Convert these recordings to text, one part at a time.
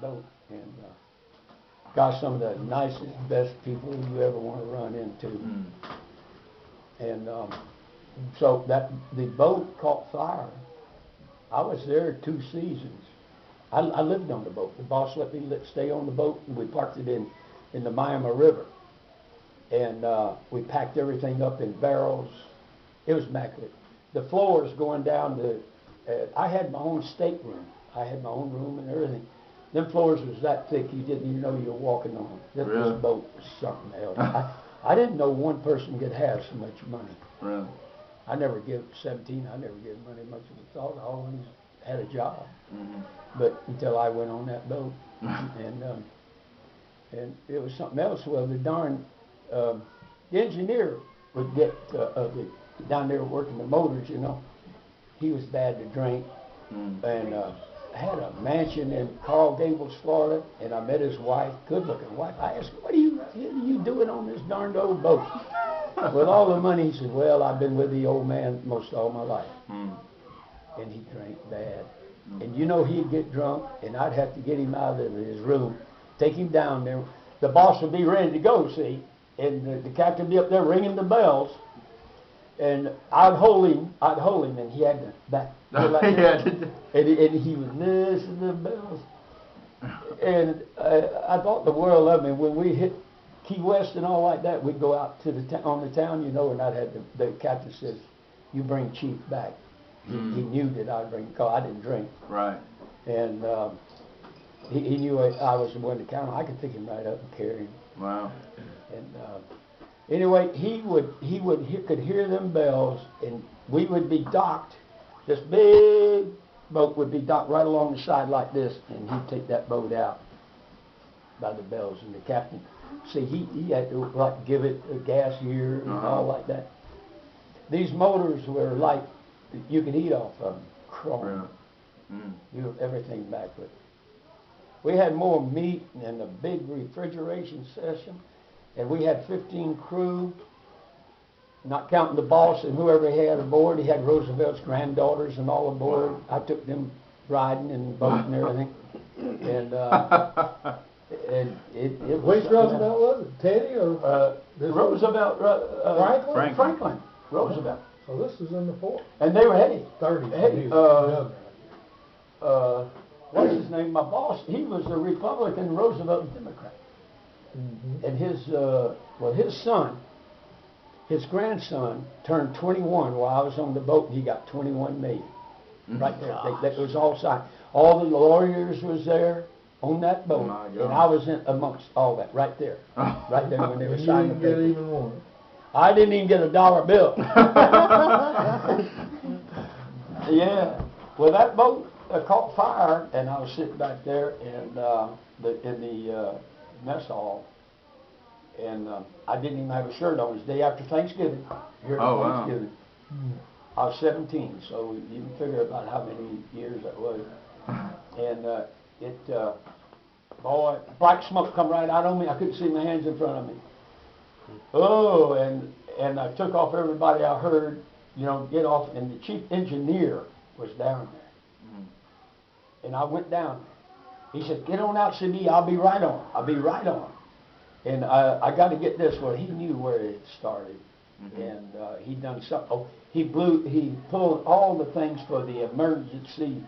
boat, and got some of the nicest, best people you ever want to run into. Mm. And so the boat caught fire. I was there 2 seasons. I lived on the boat. The boss let me stay on the boat, and we parked it in the Miami River. And we packed everything up in barrels. It was immaculate. The floors going down I had my own stateroom. I had my own room and everything. Them floors was that thick you didn't even know you were walking on them. Really? This boat was something else. I didn't know one person could have so much money. Really? I never give 17. I never give money much of a thought. I always had a job. Mm-hmm. But until I went on that boat, and it was something else. Well, the engineer would get down there working the motors. You know, he was bad to drink, and had a mansion in Coral Gables, Florida, and I met his wife, good-looking wife. I asked, "What are you doing on this darned old boat?" With all the money, he said, "Well, I've been with the old man most all my life." And he drank bad. And you know, he'd get drunk, and I'd have to get him out of his room, take him down there. The boss would be ready to go, see, and the captain would be up there ringing the bells, and I'd hold him, and he had to back. Like and he would listen to the bells. And I thought the world of me. When we hit Key West and all like that, we'd go out to on the town, you know, and I'd have the captain says, "You bring Chief back." He knew that I'd bring, because I didn't drink. Right. And he knew I was the one to count on. I could pick him right up and carry him. Wow. And anyway, he could hear them bells, and we would be docked. This big boat would be docked right along the side like this, and he'd take that boat out by the bells. And the captain, see, he had to like give it a gas gear and all like that. These motors were like, you could eat off of them. Chrome. You everything back with. We had more meat and a big refrigeration system, and we had 15 crew, not counting the boss and whoever he had aboard. He had Roosevelt's granddaughters and all aboard. I took them riding and boating and everything. And it was. Which Roosevelt was it? Teddy or Roosevelt? Franklin. Roosevelt. So this was in the 40s. And they were heady. 30s. Hey, what's his name? My boss, he was a Republican, Roosevelt Democrat. And his son, his grandson turned 21 while I was on the boat, and he got 21 million. Right there. It was all signed. All the lawyers was there on that boat, and I was in amongst all that right there. Right there when they were signing the paper. You didn't get paper. even one. I didn't even get a dollar bill. Yeah. Well, that boat caught fire, and I was sitting back there in the mess hall, and I didn't even have a shirt on. It was the day after Thanksgiving. Thanksgiving. Wow. I was 17, so you can figure about how many years that was. And boy, black smoke come right out on me. I couldn't see my hands in front of me. Oh, and I took off everybody I heard, you know, get off, and the chief engineer was down there. And I went down there. He said, "Get on out, CD, I'll be right on. I'll be right on." And I got to get this, well, he knew where it started. And he done something. Oh, he pulled all the things for the emergency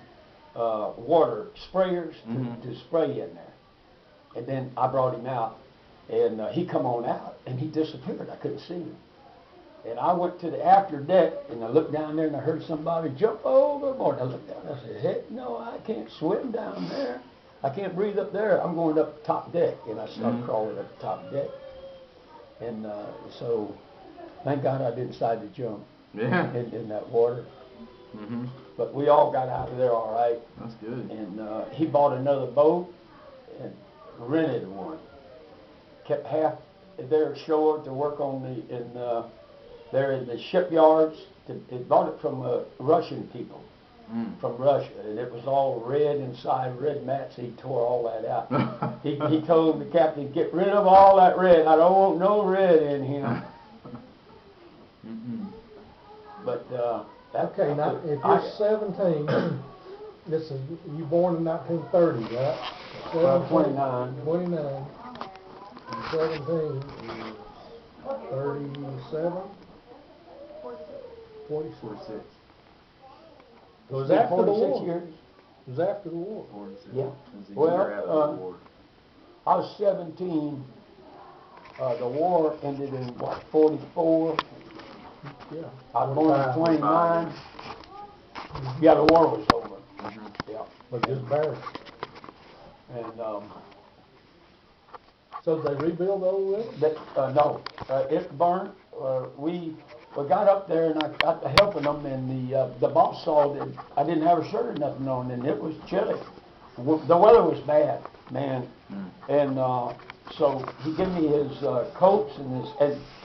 water sprayers to spray in there. And then I brought him out. And he come on out, and he disappeared. I couldn't see him. And I went to the after deck, and I looked down there, and I heard somebody jump overboard. I looked down, and I said, "Heck no, I can't swim down there. I can't breathe up there. I'm going up the top deck." And I started crawling up the top deck. And so, thank God I didn't decide to jump in that water. But we all got out of there all right. That's good. And he bought another boat and rented one. Kept half there ashore to work on there in the shipyards. It bought it from Russian people, from Russia, and it was all red inside, red mats. He tore all that out. he told the captain, "Get rid of all that red. I don't want no red in here." But okay, now if you're 17 this is, you born in 1930, right? 29. 29. And 17 is 37? 46. 46. It was after the 46 war. years. It was after the war. 46. Yeah. It was a Well, year after the war. I was 17. The war ended in what, 44? Yeah. I was born in 45. 29. Yeah, the war was over. Mhm. Yeah. But just barely. And So did they rebuild the old river? no, it burned. We got up there and I got to helping them, and the boss saw that I didn't have a shirt or nothing on, and it was chilly. The weather was bad, man. Mm. And so he gave me his coats and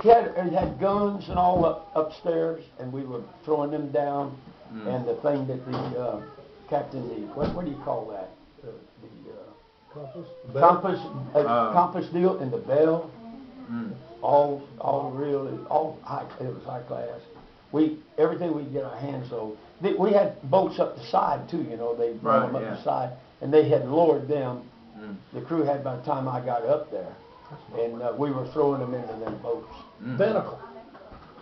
he had guns and all upstairs, and we were throwing them down. Mm. And the thing that the captain, what do you call that? Compass? Compass, compass deal, and the bell. Mm. All really, high, it was high class. Everything we could get our hands on. We had boats up the side too, you know, they brought them Right, up yeah. the side, and they had lowered them. Mm. The crew had by the time I got up there, and we were throwing them into them boats. Mm. Binnacle.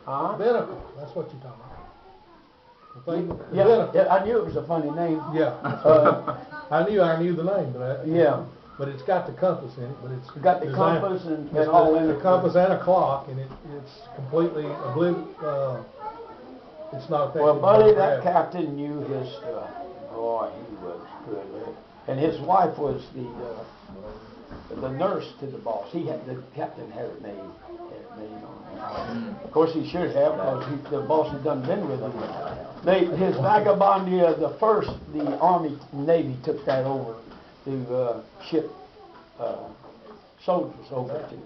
Huh? Binnacle, that's what you're talking about. The thing, Yeah, binnacle. yeah, I knew it was a funny name. Yeah. I knew the name, but Yeah. But it's got the compass in it, but it's Got the designed- compass and it's all got in the it. compass and a clock, and it's completely it's not affected Well, by buddy, that gravity. captain knew his stuff. Boy, he was good at it. And his wife was the nurse to the boss. The captain had it made on him. Of course, he should have, because the boss had done been with him. His vagabondia, the Army Navy took that over to ship soldiers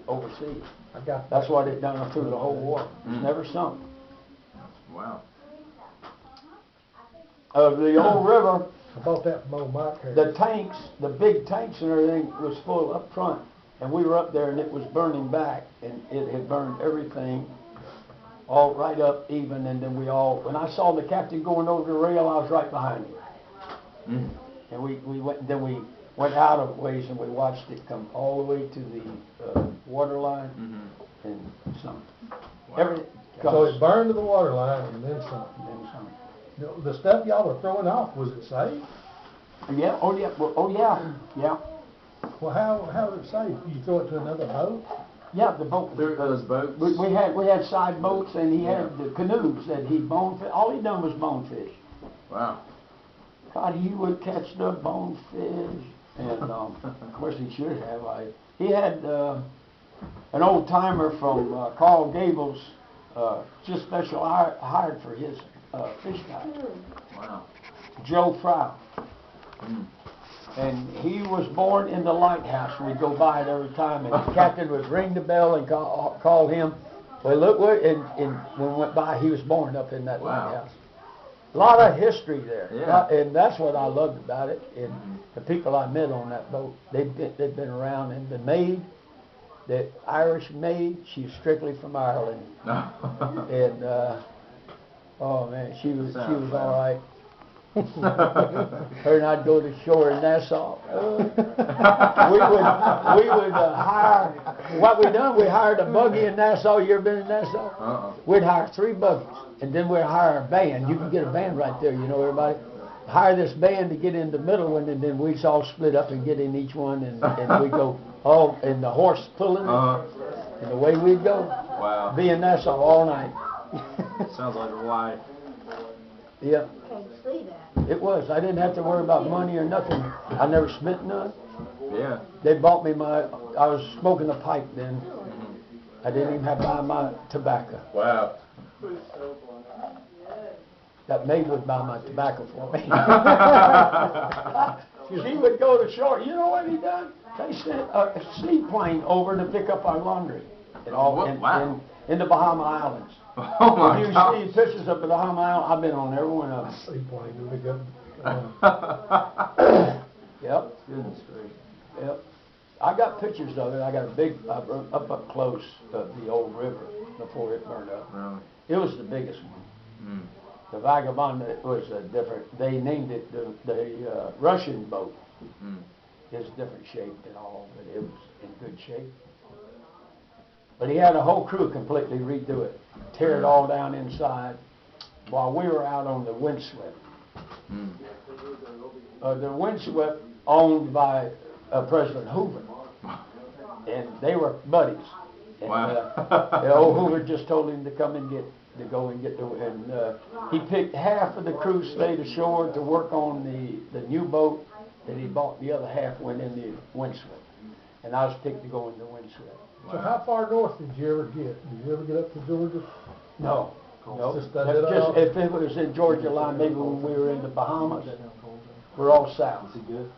overseas. I got That's what it done through the whole war. It's never sunk. Wow. The old river, I bought that from old Mike here. the tanks, the big tanks and everything was full up front. And we were up there and it was burning back, and it had burned everything all right up even. And then when I saw the captain going over the rail, I was right behind him. Mm. And we went out of ways and we watched it come all the way to the water line Mm-hmm. and some. Wow. So it burned to the water line and then some. And some. The stuff y'all were throwing off, was it safe? Yeah, yeah. Well, how was it safe? You throw it to another boat? Yeah, the boat. Those boats. We had side boats, and he had the canoes that he bonefish. All he done was bonefish. Wow. God, he would catch the bonefish, and of course he should have. He had an old timer from Carl Gables, just special hired for his fish guy, Wow. Joe Fry. Mm. And he was born in the lighthouse. We'd go by it every time, and the captain would ring the bell and call him. Well, look, and when we went by, he was born up in that Wow. lighthouse. A lot of history there, Yeah. And that's what I loved about it. And the people I met on that boat, they'd been around. And the maid, the Irish maid, she's strictly from Ireland, and oh man, she was all right. Her and I'd go to shore in Nassau. We would hire. What we done? We hired a buggy in Nassau. You ever been in Nassau? Uh-uh. We'd hire 3 buggies, and then we'd hire a band. You can get a band right there. You know, everybody. Hire this band to get in the middle one, and then we'd all split up and get in each one, and we go all, and the horse pulling it, and away we'd go. Wow. Be in Nassau all night. Sounds like a life. Yeah. Can't see that. It was. I didn't have to worry about money or nothing. I never spent none. Yeah. They bought me I was smoking a pipe then. I didn't even have to buy my tobacco. Wow. That maid would buy my tobacco for me. She would go to shore. You know what he done? They sent a seaplane over to pick up our laundry. Wow. In the Bahama Islands. Oh my You God. see pictures of the Bahama Islands. I've been on every one of them. Seaplane, do we go? Yep. Goodness gracious. Yep. I got pictures of it. I got a big, up close of the old river before it burned up. Really? It was the biggest one. Mm. The Vagabond was a different, they named it the Russian boat. Mm. It's different shape and all, but it was in good shape. But he had a whole crew completely redo it, tear it all down inside, while we were out on the windswept. Mm. The windswept owned by President Hoover, and they were buddies. And, Wow. the old Hoover just told him to come and he picked half of the crew stayed ashore to work on the new boat that he bought. The other half went in the windswept, and I was picked to go in the windswept. So how far north did you ever get? Did you ever get up to Georgia? No, no. Just that bit off? If it was in Georgia line, maybe when we were in the Bahamas, we're all south. Is it good?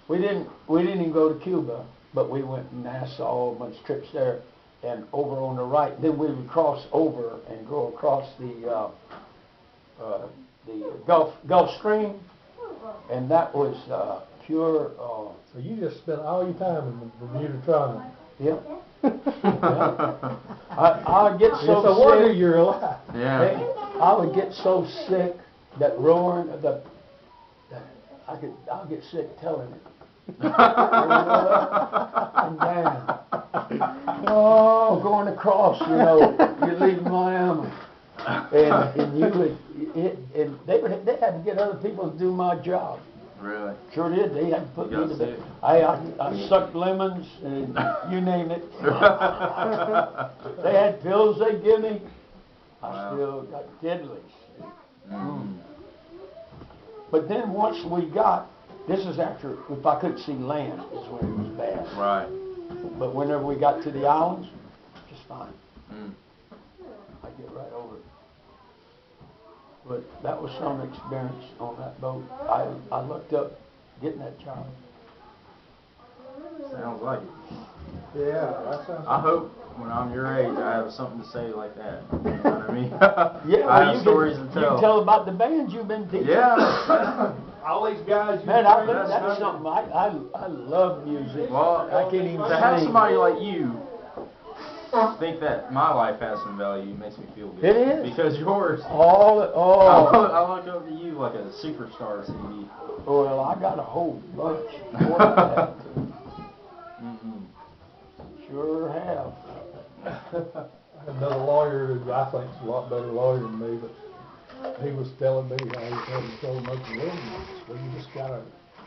We didn't even go to Cuba, but we went to Nassau, a bunch of trips there, and over on the right. Then we would cross over and go across the Gulf Stream, and that was pure. So you just spent all your time in the Bermuda Triangle. Yep. I get so It's a wonder sick. you're alive. Yeah. Hey, I would get so sick that roaring I'll get sick telling it. And down. Oh, going across, you're leaving Miami, and you would, and they had to get other people to do my job. Really? Sure did. They had to put You me got to sick? bed. I sucked lemons and you name it. They had pills they give me. I Wow. still got diddlies. Mm. But then once we got, this is after, if I couldn't see land, is when it was bad. Right. But whenever we got to the islands, just fine. Mm. I get right over it. But that was some experience on that boat. I looked up getting that job. Sounds like it. Yeah, that sounds. I hope when I'm your age, I have something to say like that. You know what I mean? Yeah, I well, have you stories can, to you tell. can tell about the bands you've been teaching. Yeah. All these guys. Man, that's something, I love music. Well, I can't even to have sing. somebody like you think that my life has some value makes me feel good. It is. Because yours, I look up to you like a superstar CD. Well, I got a whole bunch more than that. Mm-hmm. Sure have. Another lawyer who I think's a lot better lawyer than me, but he was telling me how he had to tell a bunch of legends. Well, you just gotta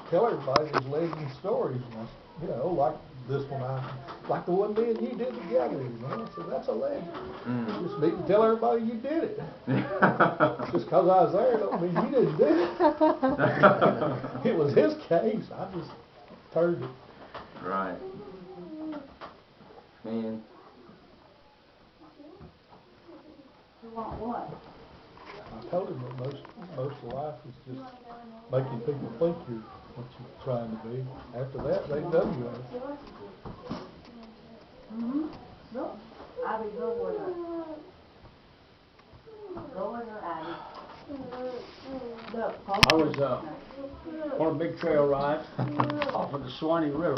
tell everybody these legend stories, like this one, like the one me and you did together. I said that's a legend. Mm. You just need to tell everybody you did it. Just 'cause I was there don't mean you didn't do it. It was his case. I just turned it. Right. Man. You want what? I told him that most of life is just making people think you're what you're trying to be. After that, they know you are. Mm-hmm. Look, Abby, go with her. Go with her, Abby. Look, I was on a big trail ride off of the Swanee River.